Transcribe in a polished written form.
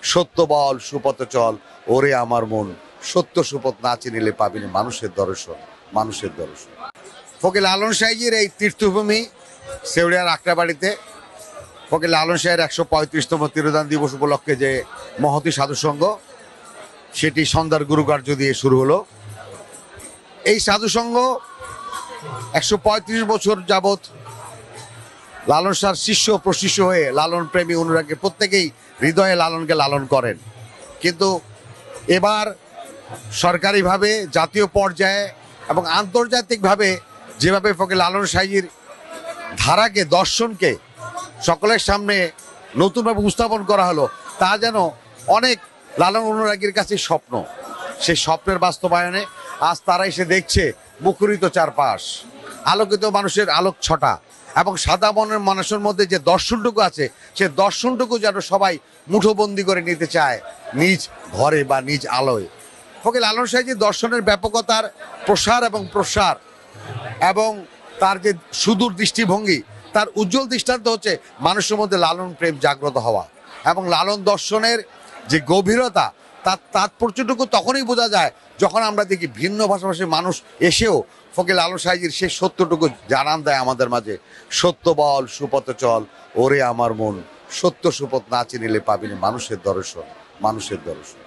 সত্য বল সুপথে চল ওরে আমার মন, সত্য সুপথ না চিনিলে পাবিনি মানুষের দর্শন, মানুষের দর্শন। ফকির লালন সাহেবের এই তীর্থভূমি সেউড়িয়ার আকড়াবাড়িতে ফকির লালন সাহেবের 135তম তিরোধান দিবস উপলক্ষে যে মহতী সাধুসংঘ, সেটি সন্ধ্যার গুরুকার্য দিয়ে শুরু হলো। এই সাধুসংঘ 135 বছর যাবৎ লালন শাহর শিষ্য প্রশিষ্য হয়ে লালন প্রেমী অনুরাগী প্রত্যেকেই হৃদয়ে লালনকে লালন করেন। কিন্তু এবার সরকারিভাবে জাতীয় পর্যায়ে এবং আন্তর্জাতিকভাবে যেভাবে ফকির লালন সাহেবের ধারাকে, দর্শনকে সকলের সামনে নতুনভাবে উপস্থাপন করা হলো, তা যেন অনেক লালন অনুরাগীর কাছে স্বপ্ন। সেই স্বপ্নের বাস্তবায়নে আজ তারা এসে দেখছে মুখরিত চারপাশ, আলোকিত মানুষের আলোক ছটা, এবং সাদা মনের মানুষের মধ্যে যে দর্শনটুকু আছে সে দর্শনটুকু যেন সবাই মুঠোবন্দি করে নিতে চায় নিজ ঘরে বা নিজ আলোয়। ফকির লালন সাহেবের দর্শনের ব্যাপকতার প্রসার এবং প্রসার এবং তার যে সুদূর দৃষ্টিভঙ্গি, তার উজ্জ্বল দৃষ্টান্ত হচ্ছে মানুষের মধ্যে লালন প্রেম জাগ্রত হওয়া এবং লালন দর্শনের যে গভীরতা, তার তাৎপর্যটুকু তখনই বোঝা যায় যখন আমরা দেখি ভিন্ন ভাষাভাষীর মানুষ এসেও ফকির লালন সাহেবের সেই সত্যটুকু জানান দেয় আমাদের মাঝে। সত্য বল সুপথে চল ওরে আমার মন, সত্য সুপথ না চিনিলে পাবিনি মানুষের দর্শন, মানুষের দর্শন।